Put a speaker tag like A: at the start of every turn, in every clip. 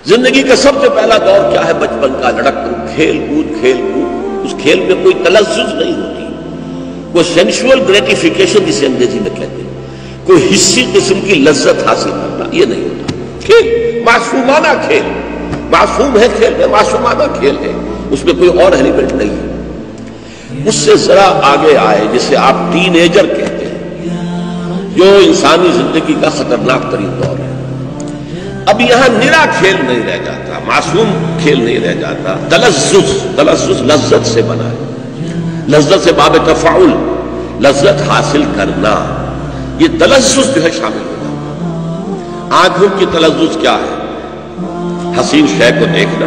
A: زندگی کا سب سے پہلا دور کیا ہے؟ بچپن کا، لڑک کھیل کود، اس کھیل میں کوئی تلذذ نہیں ہوتی، کوئی سینشول گریٹیفیکیشن جسے انگریزی میں کہتے ہیں، کوئی حصی قسم کی لذت حاصل کرنا، یہ نہیں ہوتا۔ کھیل معصومانہ کھیل، معصوم ہے کھیل ہے، معصومانہ کھیل ہے، اس میں کوئی اور ایلیمنٹ نہیں ہے۔ اس سے ذرا آگے آئے جسے آپ ٹین ایجر کہتے ہیں، جو انسانی زندگی کا خطرناک ترین دور ہے۔ اب یہاں نرا کھیل نہیں رہ جاتا، معصوم کھیل نہیں رہ جاتا، تلذذ لذت سے بنا ہے، لذت سے باب تفاعل، لذت حاصل کرنا، یہ تلذذ جو ہے شامل ہو جاتا۔ آنکھوں کی تلذذ کیا ہے؟ حسین شے کو دیکھنا،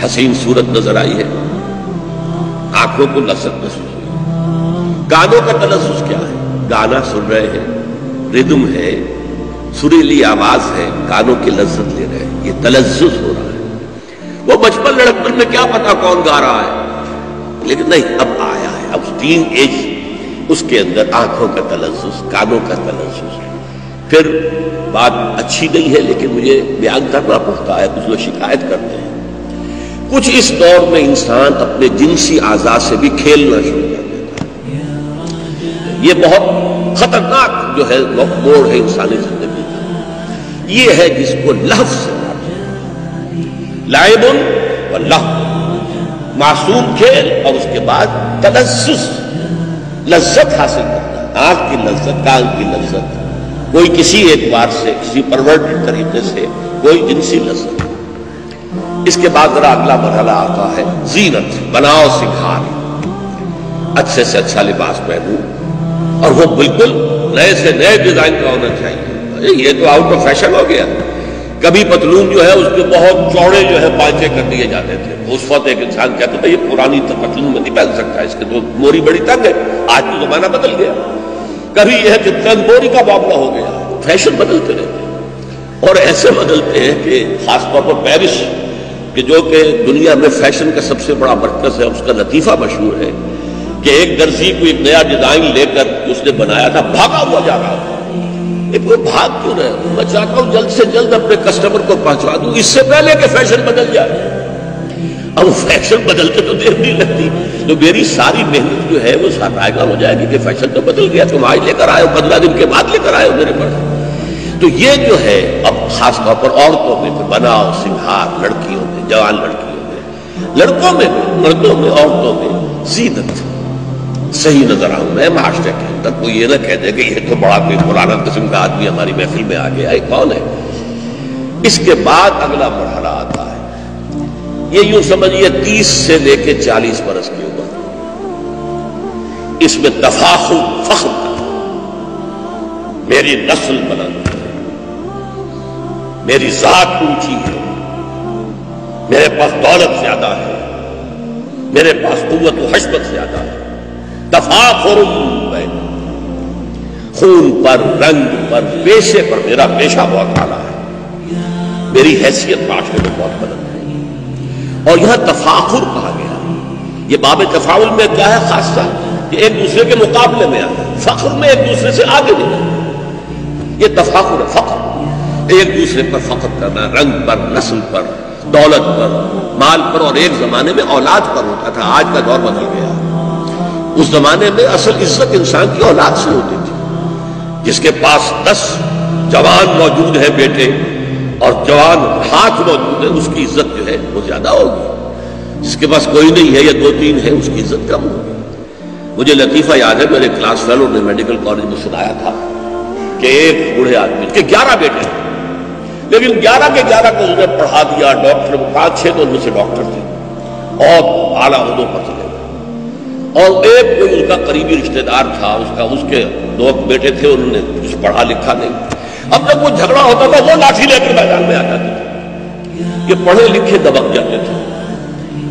A: حسین صورت نظر آئی ہے، آنکھوں کو لذت محسوس ہوئی۔ گانوں کا تلذذ کیا ہے؟ گانا سن رہے ہیں، ردم ہے، سریلی آواز ہے، کانوں کی لذت لے رہے ہیں، یہ تلذذ ہو رہا ہے۔ وہ بچپن لڑکپن میں کیا پتا کون گا رہا ہے، لیکن نہیں، اب آیا ہے، اب ٹین ایج، اس کے اندر آنکھوں کا تلذذ، کانوں کا تلذذ۔ پھر بات اچھی نہیں ہے لیکن مجھے بیان کرنا پڑتا ہے، کچھ لوگ شکایت کرتے ہیں، کچھ اس دور میں انسان اپنے جنسی اعضاء سے بھی کھیلنا شروع کر دیتا ہے۔ یہ بہت خطرناک جو ہے موڑ ہے انسانی زندگی کا، یہ ہے جس کو لہو سے لعب و لہو، معصوم کھیل اور اس کے بعد تلذذ، لذت حاصل کرنا، آنکھ کی لذت، کان کی لذت، کوئی کسی اعتبار سے، کسی پرورٹڈ طریقے سے کوئی جنسی لذت۔ اس کے بعد ذرا اگلا مرحلہ آتا ہے زینت، بناؤ سنگھار، اچھے سے اچھا لباس پہنوں، اور وہ بالکل نئے سے نئے ڈیزائن کا ہونا چاہیے۔ یہ تو آؤٹ آف فیشن ہو گیا۔ کبھی پتلون جو ہے اس کے بہت چوڑے جو ہے پانچے کر دیے جاتے تھے، اس وقت ایک انسان کہتا تھا یہ پرانی پتلون میں نہیں پہن سکتا، اس کے تو موری بڑی تنگ ہے۔ آج تو زمانہ بدل گیا۔ کبھی یہ ہے کہ تنگ موری کا معاملہ ہو گیا، فیشن بدلتے رہتے ہیں، اور ایسے بدلتے ہیں کہ خاص طور پر پیرس کہ جو کہ دنیا میں فیشن کا سب سے بڑا مرکز ہے، اس کا لطیفہ مشہور ہے کہ ایک درزی کو ایک نیا ڈیزائن لے کر اس نے بنایا تھا، بھاگا ہوا جا رہا تھا۔ وہ بھاگ کیوں رہے؟ میں چاہتا ہوں جلد سے جلد اپنے کسٹمر کو پہنچوا دوں اس سے پہلے کہ فیشن بدل جائے۔ اب فیشن بدلتے تو دیر نہیں لگتی، تو میری ساری محنت جو ہے وہ رائے گاں ہو جائے گی کہ فیشن تو بدل گیا، تم آج لے کر آئے ہو، 15 دن کے بعد لے کر آئے ہو میرے پاس۔ تو یہ جو ہے اب خاص طور پر عورتوں میں بناؤ سنگھار، لڑکیوں میں، جوان لڑکیوں میں، لڑکوں میں، مردوں میں، عورتوں میں زینت صحیح نظر آؤں میں معاشرے کے اندر۔ کوئی یہ نہ کہہ دے کہ یہ تو بڑا کوئی پرانا قسم کا آدمی ہماری محفل میں آ گیا ہے، کون ہے؟ اس کے بعد اگلا مرحلہ آتا ہے، یہ یوں سمجھیے 30 سے لے کے 40 برس کی عمر، اس میں تفاخر، فخر کا، میری نسل بلند ہے، میری ذات اونچی ہے، میرے پاس دولت زیادہ ہے، میرے پاس قوت و حشمت زیادہ ہے، تفاخر بین، خون پر، رنگ پر، پیشے پر میرا پیشہ بہت اعلیٰ ہے، میری حیثیت معاشرے میں بہت بلند ہے۔ اور یہاں تفاخر کہا گیا، یہ باب تفاعل میں کیا ہے خاصہ کہ ایک دوسرے کے مقابلے میں آتا ہے، فخر میں ایک دوسرے سے آگے نکلنا، یہ تفاخر ہے، فخر، ایک دوسرے پر فخر کرنا، رنگ پر، نسل پر، دولت پر، مال پر، اور ایک زمانے میں اولاد پر ہوتا تھا، آج کا دور بدل گیا۔ اس زمانے میں اصل عزت انسان کی اولاد سے ہوتی تھی، جس کے پاس 10 جوان موجود ہیں بیٹے اور جوان ہاتھ موجود ہے، اس کی عزت جو ہے وہ زیادہ ہوگی، جس کے پاس کوئی نہیں ہے یا 2-3 ہے اس کی عزت کم ہوگی۔ مجھے لطیفہ یاد ہے، میرے کلاس فیلو نے میڈیکل کالج میں سنایا تھا کہ ایک بوڑھے آدمی کے 11 بیٹے تھے، لیکن 11 کے 11 کو انہوں نے پڑھا دیا، ڈاکٹر 5-6 تو ان میں سے ڈاکٹر تھے اور اعلیٰ عہدوں پر چلے گئے، اور ایک کوئی ان کا قریبی رشتہ دار تھا، اس کے 2 بیٹے تھے، انہوں نے کچھ پڑھا لکھا نہیں۔ اب جب وہ جھگڑا ہوتا تھا وہ لاٹھی لے کر میدان میں آ جاتے تھے، یہ پڑھے لکھے دبک جاتے تھے،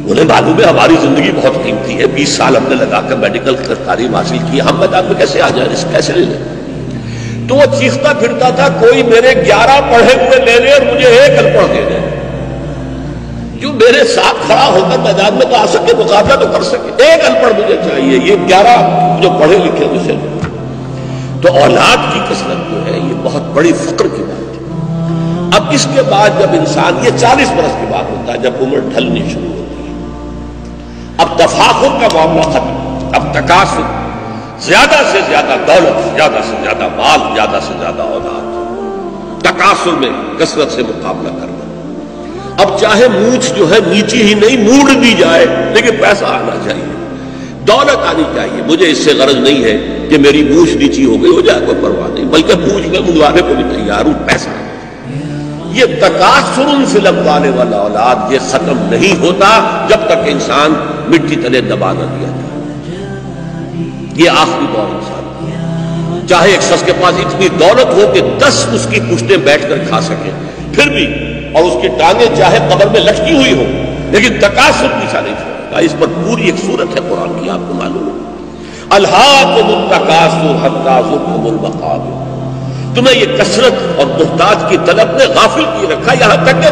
A: انہیں معلوم ہے ہماری زندگی بہت قیمتی ہے، 20 سال ہم نے لگا کر میڈیکل تعلیم حاصل کی، ہم میدان میں کیسے آ جائیں، رسک کیسے لے لیں؟ تو وہ چیختا پھرتا تھا کوئی میرے 11 پڑھے ہوئے لے لے اور مجھے ایک ان پڑھ دے دے، جو میرے ساتھ کھڑا ہو کر میدان میں تو آ سکے، مقابلہ تو کر سکے، ایک ان پڑھ مجھے چاہیے، یہ 11 جو پڑھے لکھے مجھے۔ تو اولاد کی کثرت جو ہے یہ بہت بڑی فخر کی بات ہے۔ اب اس کے بعد جب انسان، یہ 40 برس کی بات ہوتا ہے جب عمر ڈھلنی شروع ہوتی ہے، اب تفاخر کا معاملہ ختم، اب تکاثر، زیادہ سے زیادہ دولت، زیادہ سے زیادہ مال، زیادہ سے زیادہ اولاد، تکاثر میں کثرت سے مقابلہ کرنا۔ اب چاہے مونچھ جو ہے نیچی ہی نہیں موڑ دی جائے، لیکن پیسہ آنا چاہیے، دولت آنی چاہیے۔ مجھے اس سے غرض نہیں ہے کہ میری مونچھ نیچی ہو گئی ہو جائے، کوئی پرواہ نہیں، بلکہ مونچھ میں منگوانے کو بھی تیار ہوں، پیسہ۔ یہ تکاثر فی الاموال والاولاد یہ ختم نہیں ہوتا جب تک انسان مٹی تلے دبا نہ دیا جائے۔ یہ آخری دور انسان کا، چاہے ایک شخص کے پاس اتنی دولت ہو کہ 10 اس کی پشتیں بیٹھ کر کھا سکے پھر بھی، اور اس کی ٹانگیں چاہے قبر میں لٹکی ہوئی ہو، لیکن تکاثر پیچھا نہیں چھوڑے گا۔ اس پر پوری ایک صورت ہے قرآن کی، آپ کو معلوم ہے، الہاکم التکاثر حتی زرتم المقابر۔ تمہیں یہ کثرت اور محتاج کی طلب نے غافل کیے رکھا، یہاں تک کہ